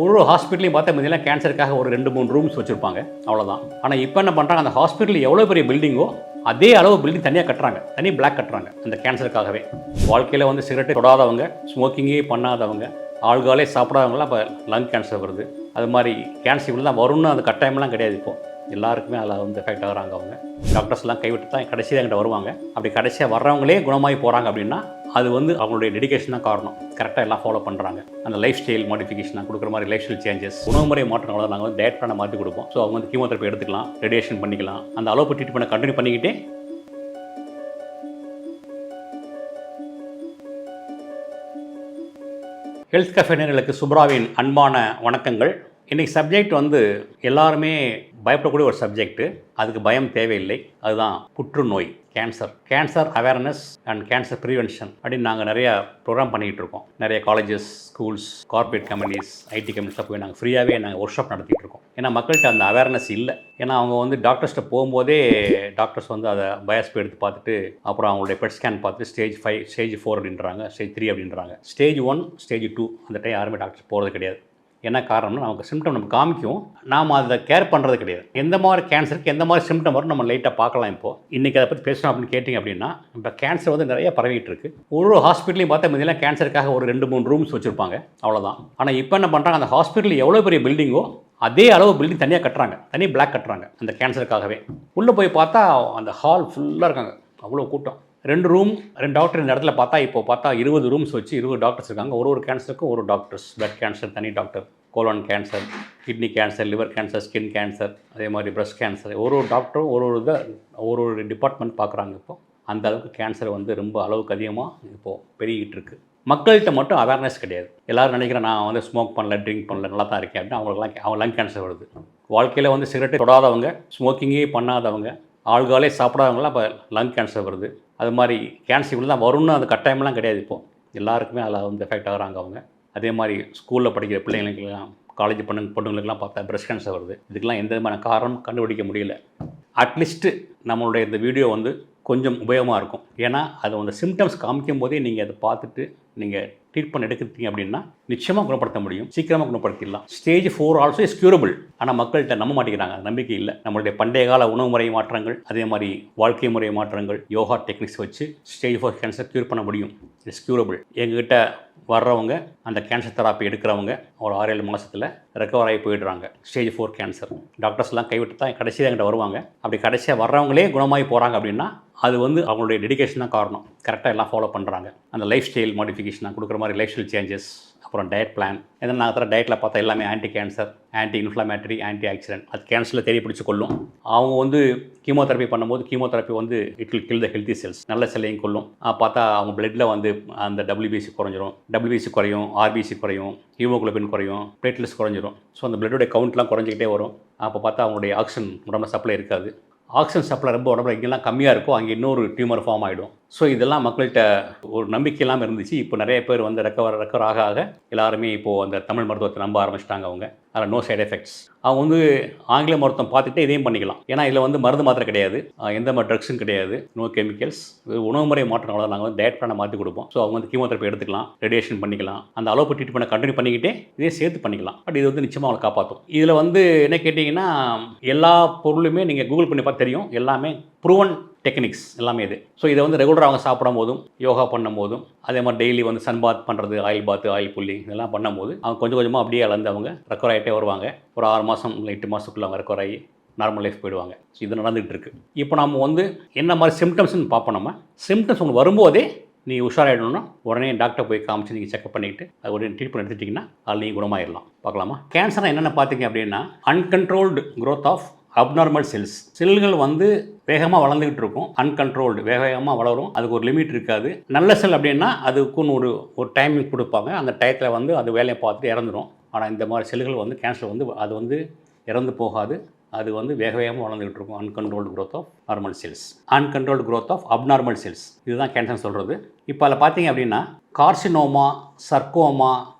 ஒரு ஹாஸ்பிட்டலையும் பார்த்தா முன்னெல்லாம் கேன்சருக்காக ஒரு 2-3 ரூம்ஸ் வச்சுருப்பாங்க, அவ்வளோதான். ஆனால் இப்போ என்ன பண்ணுறாங்க, அந்த ஹாஸ்பிட்டல் எவ்வளோ பெரிய பில்டிங்கோ அதே அளவு பில்டிங் தனியாக கட்டுறாங்க, தனி பிளாக் கட்டுறாங்க அந்த கேன்சருக்காகவே. வாழ்க்கையில் வந்து சிகரெட்டை தொடாதவங்க, ஸ்மோக்கிங்கே பண்ணாதவங்க, ஆள்காலே சாப்பிடாதவங்களாம் இப்போ லங் கேன்சர் வருது. அது மாதிரி கேன்சர் இவ்வளோ தான் வரும்னு அந்த கட்டாயமெல்லாம் கிடையாது. இப்போது எல்லாருக்குமே அதில் வந்து எஃபெக்ட் ஆகுறாங்க. அவங்க டாக்டர்ஸ்லாம் கைவிட்டு தான் கடைசியாக என்கிட்ட வருவாங்க. அப்படி கடைசியாக வர்றவங்களே குணமாகி போகிறாங்க அப்படின்னா அது வந்து அவங்களுடைய டெடிகேஷன் தான் காரணம். கரெக்டாக எல்லாம் ஃபாலோ பண்ணுறாங்க. அந்த லைஃப் ஸ்டைல் மாடிஃபிகேஷன் கொடுக்குற மாதிரி லைஃப் ஸ்டைல் சேஞ்சஸ், உணவு முறை மாற்றங்களோட நாங்கள் வந்து டயட் பிளானை மாற்றி கொடுப்போம். ஸோ அவங்க வந்து கீமோதெரப்பி எடுத்துக்கலாம், ரேடியேஷன் பண்ணிக்கலாம், அந்த அலோபதி ட்ரீட்மெண்ட்டை கண்டினியூ பண்ணிக்கிட்டே ஹெல்த் கஃபே நேயர்களுக்கு சுப்ராவின் அன்பான வணக்கங்கள். இன்றைக்கி சப்ஜெக்ட் வந்து எல்லாருமே பயப்படக்கூடிய ஒரு சப்ஜெக்ட்டு. அதுக்கு பயம் தேவையில்லை. அதுதான் புற்றுநோய், cancer awareness and cancer prevention அப்படின்னு நாங்கள் நிறையா ப்ரோக்ராம் பண்ணிகிட்டு இருக்கோம். நிறைய colleges, schools, corporate companies, IT கம்பெனிஸில் போய் நாங்கள் ஃப்ரீயாகவே நாங்கள் ஒர்க் ஷாப் நடத்திட்டு இருக்கோம். ஏன்னா மக்கள்கிட்ட அந்த அவேர்னஸ் இல்லை. ஏன்னா அவங்க வந்து டாக்டர்ஸ்கிட்ட போகும்போதே டாக்டர்ஸ் வந்து அதை பயாஸ்பி எடுத்து பார்த்துட்டு அப்புறம் அவங்களுடைய பெட் ஸ்கேன் பார்த்துட்டு ஸ்டேஜ் 5, ஸ்டேஜ் 4 அப்படின்றாங்க, ஸ்டேஜ் 3 அப்படின்றாங்க. ஸ்டேஜ் 1, ஸ்டேஜ் 2 அந்த டைம் யாருமே டாக்டர்ஸ் போகிறது கிடையாது. என்ன காரணம்னா நமக்கு சிம்டம் நம்ம காமிக்கும், நாம் அதை கேர் பண்ணுறது கிடையாது. எந்த மாதிரி கேன்சருக்கு எந்த மாதிரி சிம்டம் வரும் நம்ம லைட்டாக பார்க்கலாம். இப்போது இன்றைக்கி அதை பற்றி பேசணும் அப்படின்னு கேட்டிங்க அப்படின்னா, இப்போ கேன்சர் வந்து நிறைய பரவிட்டு இருக்குது. ஒரு ஹாஸ்பிட்டலையும் பார்த்தா முன்னெல்லாம் கேன்சருக்காக ஒரு 2-3 ரூம்ஸ் வச்சுருப்பாங்க, அவ்வளோதான். ஆனால் இப்போ என்ன பண்ணுறாங்க, அந்த ஹாஸ்பிட்டல் எவ்வளோ பெரிய பில்டிங்கோ அதே அளவு பில்டிங் தனியாக கட்டுறாங்க, தனி பிளாக் கட்டுறாங்க அந்த கேன்சருக்காகவே. உள்ளே போய் பார்த்தா அந்த ஹால் ஃபுல்லாக இருக்காங்க, அவ்வளோ கூட்டம். 2 ரூம் 2 டாக்டர் இந்த இடத்துல பார்த்தா இப்போ பார்த்தா 20 ரூம்ஸ் வச்சு 20 டாக்டர்ஸ் இருக்காங்க. ஒரு கேன்சருக்கும் ஒரு டாக்டர்ஸ். பிளட் கேன்சர் தனி doctor, colon cancer, kidney cancer, liver cancer, skin cancer, அதே மாதிரி பிரஸ்ட் கேன்சர். ஒரு டாக்டரும் ஒரு டிபார்ட்மெண்ட் பார்க்குறாங்க. இப்போது அந்த அளவுக்கு கேன்சர் வந்து ரொம்ப அளவுக்கு அதிகமாக இப்போது பெருகிட்டு இருக்குது. மக்கள்கிட்ட மட்டும் அவேர்னஸ் கிடையாது. எல்லோரும் நினைக்கிறேன் நான் வந்து ஸ்மோக் பண்ணல, ட்ரிங்க் பண்ணல, நல்லா தான் இருக்கேன் அப்படின்னு. அவங்க லங் கேன்சர் வருது. வாழ்க்கையில் வந்து சிகரெட்டை தொடாதவங்க, ஸ்மோக்கிங்கே பண்ணாதவங்க, ஆள்காலே சாப்பிடாதவங்களாம் இப்போ லங் கேன்சர் வருது. அது மாதிரி கேன்சர் இவ்வளோ தான் வரும்னு அந்த கட்டாயமெல்லாம் கிடையாது. இப்போது எல்லாருக்குமே அதில் வந்து எஃபெக்ட் ஆகுறாங்க. அவங்க அதே மாதிரி ஸ்கூலில் படிக்கிற பிள்ளைங்களுக்கெல்லாம், காலேஜ் பொண்ணுங்களுக்கெல்லாம் பார்த்தா பிரஸ்ட் கேன்சர் வருது. இதுக்கெல்லாம் எந்த விதமான காரணம் கண்டுபிடிக்க முடியல. அட்லீஸ்ட்டு நம்மளுடைய இந்த வீடியோ வந்து கொஞ்சம் உபயோகமாக இருக்கும். ஏன்னா அது அந்த சிம்டம்ஸ் காமிக்கும் போதே நீங்கள் அதை பார்த்துட்டு நீங்கள் ட்ரீட்மெண்ட் எடுக்கிறீங்க அப்படின்னா நிச்சயமாக குணப்படுத்த முடியும், சீக்கிரமாக குணப்படுத்திடலாம். Stage 4 also is curable. ஆனால் மக்கள்கிட்ட நம்ப மாட்டேங்கிறாங்க, நம்பிக்கை இல்லை. நம்மளுடைய பண்டைய கால உணவு முறை மாற்றங்கள், அதே மாதிரி வாழ்க்கை முறை மாற்றங்கள், யோகா டெக்னிக்ஸ் வச்சு ஸ்டேஜ் 4 கேன்சர் க்யூர் பண்ண முடியும். It's curable. எங்ககிட்ட வர்றவங்க அந்த கேன்சர் தெராப்பி எடுக்கிறவங்க ஒரு 6-7 மாதத்தில் ரெக்கவர் ஆகி போயிடுறாங்க. ஸ்டேஜ் 4 கேன்சர் டாக்டர்ஸ்லாம் கைவிட்டு தான் கடைசியாக என்கிட்ட வருவாங்க. அப்படி கடைசியாக வர்றவங்களே குணமாகி போகிறாங்க அப்படின்னா அது வந்து அவங்களுடைய டெடிகேஷன் தான் காரணம். கரெக்டாக எல்லாம் ஃபாலோ பண்ணுறாங்க. அந்த லைஃப் ஸ்டைல் மாடிஃபிகேஷன் கொடுக்குற மாதிரி லைஃப் ஸ்டைல் சேஞ்சஸ், அப்புறம் டயட் பிளான். ஏன்னா நான் டயட்டில் பார்த்தா எல்லாமே anti cancer, anti inflammatory, anti accident. அது கேன்சரில் தேடி பிடிச்சி கொள்ளும். அவங்க வந்து கீமோதெரப்பி பண்ணும்போது கீமோதெரப்பி வந்து it will kill the healthy cells, நல்ல செல்லையும் கொள்ளும். பார்த்தா அவங்க பிளட்டில் வந்து அந்த WBC குறைஞ்சிரும், WBC குறையும், RBC குறையும், ஹீமோகுளோபின் குறையும், பிளேட்லெட்ஸ் குறைஞ்சிரும். ஸோ அந்த பிளட்டோடைய கவுண்ட்லாம் குறைஞ்சிக்கிட்டே வரும். அப்போ பார்த்தா அவங்களுடைய ஆக்சிஜன் உடம்புல சப்ளை இருக்காது. ஆக்சிஜன் சப்ளை ரொம்ப உடம்புல எங்கெல்லாம் கம்மியாக இருக்கோ அங்கே இன்னொரு டியூமர் ஃபார்ம் ஆகிடும். ஸோ இதெல்லாம் மக்கள்கிட்ட ஒரு நம்பிக்கை இல்லாமல் இருந்துச்சு. இப்போ நிறைய பேர் வந்து ரெக்கவர் ஆக எல்லாருமே இப்போது அந்த தமிழ் மருத்துவத்தை நம்ப ஆரம்பிச்சிட்டாங்க. அவங்க அதில் நோ சைட் எஃபெக்ட்ஸ். அவங்க வந்து ஆங்கில மருத்துவம் பார்த்துட்டு இதையும் பண்ணிக்கலாம். ஏன்னா இதில் வந்து மருந்து மாத்திரை கிடையாது, எந்த மாதிரி ட்ரக்ஸும் கிடையாது, நோ கெமிக்கல்ஸ். உணவு முறை மாற்றங்களோட நாங்கள் வந்து டயட் பிளானை மாற்றி கொடுப்போம். ஸோ அவங்க வந்து கீமோதெரப்பி எடுத்துக்கலாம், ரேடியேஷன் பண்ணிக்கலாம், அந்த அலோபதி ட்ரீட்மெண்ட்டை கண்டினியூ பண்ணிக்கிட்டே இதே சேர்த்து பண்ணிக்கலாம். பட் இது வந்து நிச்சயமாக அவங்களை காப்பாற்றும். இதில் வந்து என்ன கேட்டிங்கன்னா, எல்லா பொருளுமே நீங்கள் கூகுள் பண்ணி பார்த்து தெரியும், எல்லாமே ப்ரூவன் டெக்னிக்ஸ் எல்லாமே இது. ஸோ இதை வந்து ரெகுலராக அவங்க சாப்பிடும் போதும், யோகா பண்ணும் போதும், அதே மாதிரி டெய்லி வந்து சன் பாத் பண்ணுறது, ஆயில் பாத், ஆயில் புல்லிங் இதெல்லாம் பண்ணும்போது அவங்க கொஞ்சம் கொஞ்சமாக அப்படியே அளந்து அவங்க ரெக்கவர் ஆகிட்டே வருவாங்க. ஒரு 6 மாதம் 8 மாதத்துக்குள்ள அவங்க ரெக்கவர் ஆகி நார்மல் லைஃப் போயிடுவாங்க. ஸோ இது நடந்துகிட்டு இருக்குது. இப்போ நம்ம வந்து என்ன மாதிரி சிம்டம்ஸ்னு பார்ப்போம். நம்ம சிம்டம்ஸ் உங்களுக்கு வரும்போதே நீங்கள் உஷாராயிடணும்னா உடனே டாக்டர் போய் காமிச்சு நீங்கள் செக்அப் பண்ணிவிட்டு அது உடனே ட்ரீட்மெண்ட் எடுத்துட்டிங்கன்னா அதில் நீங்கள் குணமாயிடலாம். பார்க்கலாமா? கேன்சர் என்னென்ன பார்த்தீங்க அப்படின்னா, அன்கண்ட்ரோல்டு க்ரோத் ஆஃப் அப்நார்மல் செல்கள் வந்து வேகமாக வளர்ந்துக்கிட்டு இருக்கும். அன்கண்ட்ரோல்டு வேகமாக வளரும், அதுக்கு ஒரு லிமிட் இருக்காது. நல்ல செல் அப்படின்னா அதுக்குன்னு ஒரு டைமிங் கொடுப்பாங்க. அந்த டயத்தில் வந்து அது வேலையை பார்த்துட்டு இறந்துடும். ஆனால் இந்த மாதிரி செல்கள் வந்து கேன்சர் வந்து அது வந்து இறந்து போகாது, அது வந்து வேகமாக வளர்ந்துக்கிட்டு இருக்கும். Uncontrolled growth of normal cells, uncontrolled growth of abnormal cells, இதுதான் கேன்சர் சொல்கிறது. இப்போ அதில் பார்த்தீங்க அப்படின்னா கார்சினோமா, சர்க்கோமா,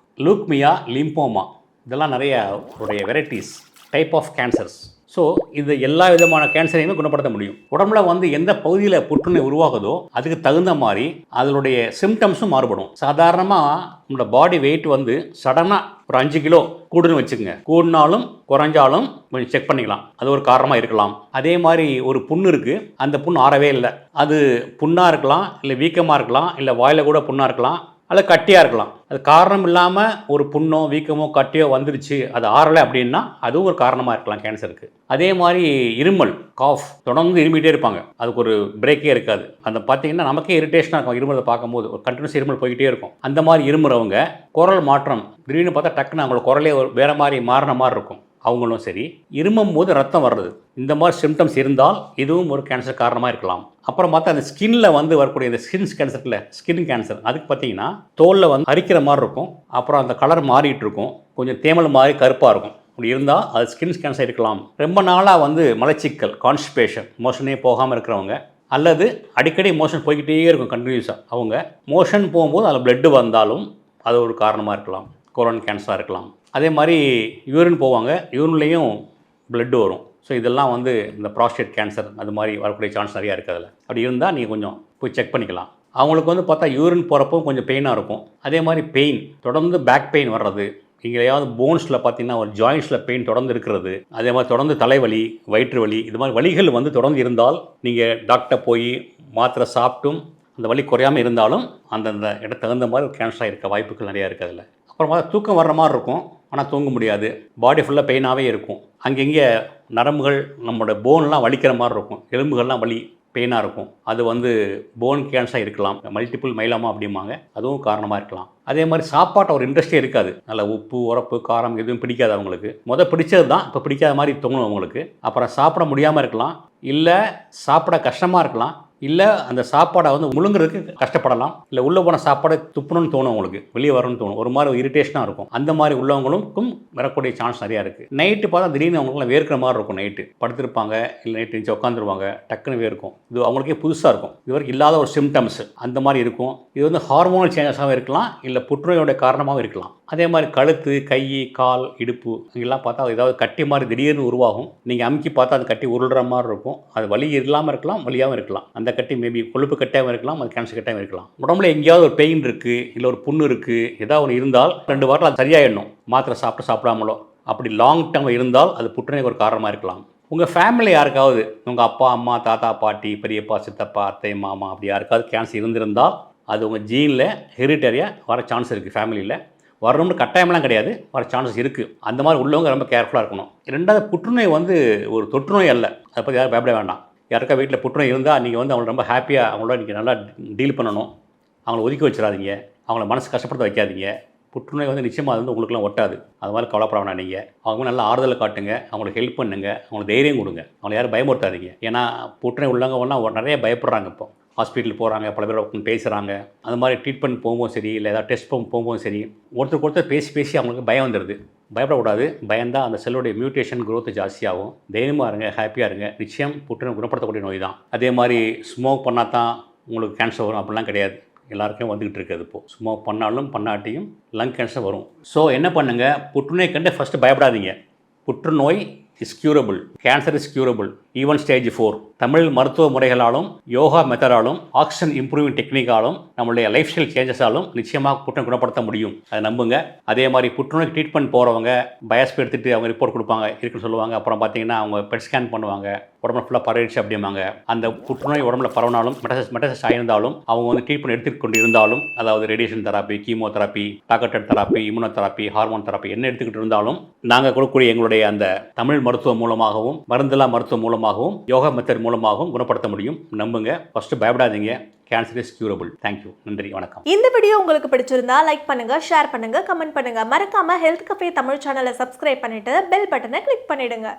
லூக்மியா, லிம்போமா இதெல்லாம் நிறைய உடைய varieties type of cancers. So இது எல்லா விதமான கேன்சரையுமே குணப்படுத்த முடியும். உடம்புல வந்து எந்த பகுதியில் புற்றுநோய் உருவாகுதோ அதுக்கு தகுந்த மாதிரி அதனுடைய சிம்டம்ஸும் மாறுபடும். சாதாரணமாக நம்மளோட பாடி வெயிட் வந்து சடனாக ஒரு 5 கிலோ கூடுன்னு வச்சுக்கோங்க. கூடுனாலும் குறைஞ்சாலும் கொஞ்சம் செக் பண்ணிக்கலாம். அது ஒரு காரணமாக இருக்கலாம். அதே மாதிரி ஒரு புண்ணு இருக்குது, அந்த புண்ணு ஆறவே இல்லை. அது புண்ணாக இருக்கலாம், இல்லை வீக்கமாக இருக்கலாம், இல்லை வாயில் கூட புண்ணாக இருக்கலாம், அல்ல கட்டியாக இருக்கலாம். அது காரணம் இல்லாமல் ஒரு புண்ணோ வீக்கமோ கட்டியோ வந்துருச்சு, அது ஆறலை அப்படின்னா அதுவும் ஒரு காரணமாக இருக்கலாம் கேன்சருக்கு. அதே மாதிரி இருமல், காஃப், தொடர்ந்து இருமிகிட்டே இருப்பாங்க, அதுக்கு ஒரு பிரேக்கே இருக்காது. அந்த பார்த்தீங்கன்னா நமக்கே இரிட்டேஷனாக இருக்கும் இருமலை பார்க்கும்போது, ஒரு கண்டினியூஸ் இருமல் போய்கிட்டே இருக்கும். அந்த மாதிரி இருமுறவங்க குரல் மாற்றம் திடீர்னு பார்த்தா டக்குன்னு அவங்களோட குரலே வேறு மாதிரி மாறின மாதிரி இருக்கும். அவங்களும் சரி, இருமும் போது ரத்தம் வர்றது, இந்த மாதிரி சிம்டம்ஸ் இருந்தால் இதுவும் ஒரு கேன்சர் காரணமாக இருக்கலாம். அப்புறம் பார்த்தா அந்த ஸ்கின்னில் வரக்கூடிய இந்த கேன்சரில் ஸ்கின் கேன்சர், அதுக்கு பார்த்தீங்கன்னா தோலில் அரிக்கிற மாதிரி இருக்கும், அப்புறம் அந்த கலர் மாறிட்டு இருக்கும், கொஞ்சம் தேமல் மாதிரி கருப்பாக இருக்கும். அப்படி இருந்தால் அது ஸ்கின் கேன்சர் இருக்கலாம். ரொம்ப நாளாக மலச்சிக்கல், கான்ஸ்டிபேஷன், மோஷனே போகாமல் இருக்கிறவங்க, அல்லது அடிக்கடி மோஷன் போய்கிட்டே இருக்கும் கண்டினியூஸாக, அவங்க மோஷன் போகும்போது அதில் பிளட்டு வந்தாலும் அது ஒரு காரணமாக இருக்கலாம், கோலன் கேன்சராக இருக்கலாம். அதே மாதிரி யூரின் போவாங்க, யூரின்லேயும் பிளட்டு வரும். ஸோ இதெல்லாம் இந்த ப்ராஸ்டேட் கேன்சர் அது மாதிரி வரக்கூடிய சான்ஸ் நிறையா இருக்குது. அதில் அப்படி இருந்தால் நீங்கள் கொஞ்சம் போய் செக் பண்ணிக்கலாம். அவங்களுக்கு பார்த்தா யூரின் போகிறப்போ கொஞ்சம் பெயினாக இருக்கும். அதே மாதிரி பெயின், தொடர்ந்து பேக் பெயின் வர்றது, எங்கேயாவது போன்ஸில் பார்த்தீங்கன்னா ஒரு ஜாயின்ஸில் பெயின் தொடர்ந்து இருக்கிறது, அதே மாதிரி தொடர்ந்து தலைவலி, வயிற்று வலி, இது மாதிரி வலிகள் தொடர்ந்து இருந்தால் நீங்கள் டாக்டர் போய் மாத்திரை சாப்பிட்டும் அந்த வலி குறையாமல் இருந்தாலும் அந்தந்த இடத்துக்கு தகுந்த மாதிரி கேன்சராக இருக்க வாய்ப்புகள் நிறையா இருக்குது. அதில் அப்புறம் தூக்கம் வர்ற மாதிரி இருக்கும், ஆனால் தூங்க முடியாது, பாடி ஃபுல்லாக பெயினாகவே இருக்கும். அங்கங்கே நரம்புகள், நம்மளோட போன்லாம் வலிக்கிற மாதிரி இருக்கும், எலும்புகள்லாம் வலி பெயினாக இருக்கும். அது போன் கேன்சராக இருக்கலாம், மல்டிபிள் மைலாமா அப்படிம்பாங்க, அதுவும் காரணமாக இருக்கலாம். அதே மாதிரி சாப்பாட்டை ஒரு இன்ட்ரெஸ்டே இருக்காது, நல்ல உப்பு உரப்பு காரம் எதுவும் பிடிக்காது அவங்களுக்கு. பிடிச்சது தான் இப்போ பிடிக்காத மாதிரி தோணும் அவங்களுக்கு. அப்புறம் சாப்பிட முடியாமல் இருக்கலாம், இல்லை சாப்பிட கஷ்டமாக இருக்கலாம், இல்லை அந்த சாப்பாடை முழுங்குறதுக்கு கஷ்டப்படலாம், இல்லை உள்ளே போன சாப்பாடை துப்பணும்னு தோணும், உங்களுக்கு வெளியே வரணும்னு தோணும், ஒரு மாதிரி இரிட்டேஷனாக இருக்கும். அந்த மாதிரி உள்ளவங்களுக்கும் வரக்கூடிய சான்ஸ் நிறையா இருக்குது. நைட்டு பார்த்தா திடீர்னு அவங்களுக்குலாம் வேர்க்கிற மாதிரி இருக்கும், நைட்டு படுத்திருப்பாங்க, இல்லை நைட்டு நினச்சி உட்காந்துருவாங்க, டக்குன்னு வேர்க்கும். இது அவங்களுக்கே புதுசாக இருக்கும், இது வரைக்கும் இல்லாத ஒரு சிம்டம்ஸ் அந்த மாதிரி இருக்கும். இது ஹார்மோனல் சேஞ்சஸாகவும் இருக்கலாம், இல்லை புற்றுநோயோட காரணமாகவும் இருக்கலாம். அதே மாதிரி கழுத்து, கை, கால், இடுப்பு இங்கெல்லாம் பார்த்தா ஏதாவது கட்டி மாதிரி திடீர்னு உருவாகும். நீங்கள் அமுக்கி பார்த்தா அது கட்டி உருள்ற மாதிரி இருக்கும். அது வலி இல்லாமல் இருக்கலாம், வலியாகவும் இருக்கலாம். அந்த கட்டி மேபி கொழுப்பு கட்டாகவும் இருக்கலாம், அது கேன்சர் கட்டாகவும் இருக்கலாம். உடம்புல எங்கேயாவது ஒரு பெயின் இருக்குது, இல்லை ஒரு புண்ணு இருக்குது, ஏதாவது ஒன்று இருந்தால் 2 வாரத்தில் அது சரியாயிடணும், மாத்திரை சாப்பிடாமலோ. அப்படி லாங் டேர்ம் இருந்தால் அது புற்றுநோய்க்கு ஒரு காரணமாக இருக்கலாம். உங்கள் ஃபேமிலி யாருக்காவது, உங்கள் அப்பா அம்மா தாத்தா பாட்டி பெரியப்பா சித்தப்பா அத்தை மாமா அப்படி யாருக்காவது கேன்சர் இருந்திருந்தால் அது உங்கள் ஜீனில் ஹெரிட்டரியாக வர சான்ஸ் இருக்குது. ஃபேமிலியில் வரணும்னு கட்டாயமெல்லாம் கிடையாது, வர சான்சஸ் இருக்குது. அந்த மாதிரி உள்ளவங்க ரொம்ப கேர்ஃபுல்லாக இருக்கணும். 2வது, புற்றுநோய் ஒரு தொற்று நோய் அல்ல, அதை பற்றி யாரும் பயப்பட வேண்டாம். யாருக்கா வீட்டில் புற்றுநோய் இருந்தால் நீங்கள் அவங்களை ரொம்ப ஹாப்பியாக அவங்களோட நீங்கள் நல்லா டீல் பண்ணணும். அவங்கள ஒதுக்கி வச்சிடாதீங்க, அவங்கள மனசு கஷ்டப்படுத்த வைக்காதீங்க. புற்றுநோய் நிச்சயமாக உங்களுக்குலாம் ஒட்டாது, அது மாதிரி கவலைப்பட வேணாம். நீங்கள் அவங்க நல்லா ஆறுதலை காட்டுங்க, அவங்களுக்கு ஹெல்ப் பண்ணுங்க, அவங்களுக்கு தைரியம் கொடுங்க, அவங்களை யாரும் பயமுறுத்தாதீங்க. ஏன்னா புற்றுநோய் உள்ளவங்க நிறைய பயப்படுறாங்க. இப்போ ஹாஸ்பிட்டல் போகிறாங்க, பல பேர் உட்காந்து பேசுகிறாங்க, அந்த மாதிரி ட்ரீட்மெண்ட் போகும்போது சரி, இல்லை ஏதாவது டெஸ்ட் போகும்போது சரி, ஒருத்தர் பேசி அவங்களுக்கு பயம் வந்துடுது. பயப்படக்கூடாது, பயந்தால் அந்த செல்லுடைய மியூட்டேஷன் growth ஜாஸ்தியாகும். தைரியமாக இருங்க, ஹாப்பியாக இருங்க. நிச்சயம் புற்றுநோய் குணப்படுத்தக்கூடிய நோய் தான். அதே மாதிரி ஸ்மோக் பண்ணால் தான் உங்களுக்கு கேன்சர் வரும் அப்படிலாம் கிடையாது, எல்லாருக்கும் வந்துக்கிட்டு இருக்குது. இப்போது ஸ்மோக் பண்ணாலும் பண்ணாட்டியும் லங் கேன்சர் வரும். ஸோ என்ன பண்ணுங்கள், புற்றுநோய் கண்டு ஃபஸ்ட்டு பயப்படாதீங்க. புற்றுநோய் is curable, cancer is curable, even stage 4. Tamil மருத்துவ முறைகளாலும், யோகா மெத்தடாலும், ஆக்சிஜன் இம்ப்ரூவிங் டெக்னிக்காலும், நம்மளுடைய லைஃப் ஸ்டைல் சேஞ்சஸாலும் நிச்சயமாக புற்றுநோய் குணப்படுத்த முடியும், அதை நம்புங்க. அதே மாதிரி புற்றுநோய் ட்ரீட்மெண்ட் போகிறவங்க பயாஸ்பி எடுத்துகிட்டு அவங்க ரிப்போர்ட் கொடுப்பாங்க, இருக்குன்னு சொல்லுவாங்க. அப்புறம் பார்த்தீங்கன்னா அவங்க பெட் ஸ்கேன் பண்ணுவாங்க, உடம்புல ஃபுல்லாக பரவிடுச்சு அப்படிம்பாங்க. அந்த புற்றுநோய் உடம்புல பரவினாலும் மெட்டசஸ் ஆகியிருந்தாலும் அவங்க ட்ரீட்மெண்ட் எடுத்துகிட்டு கொண்டு இருந்தாலும், அதாவது radiation therapy, chemotherapy, targeted therapy, immunotherapy, hormone therapy என்ன எடுத்துக்கிட்டு இருந்தாலும் நாங்கள் கொடுக்கக்கூடிய எங்களுடைய அந்த தமிழ் மருத்துவம் மூலமாகவும், மருந்தில்லா மருத்துவம் மூலமாகவும், யோகா மெத்தட் மூலமாகவும் குணப்படுத்த முடியும், நம்புங்க. ஃபஸ்ட்டு பயப்படாதீங்க. Cancer is curable. தேங்க்யூ, நன்றி, வணக்கம். இந்த வீடியோ உங்களுக்கு பிடிச்சிருந்தா லைக் பண்ணுங்க, ஷேர் பண்ணுங்க, கமெண்ட் பண்ணுங்க. மறக்காம ஹெல்த் கஃபே தமிழ் சேனலை சப்ஸ்கிரைப் பண்ணிட்டு பெல் பட்டனை கிளிக் பண்ணிடுங்க.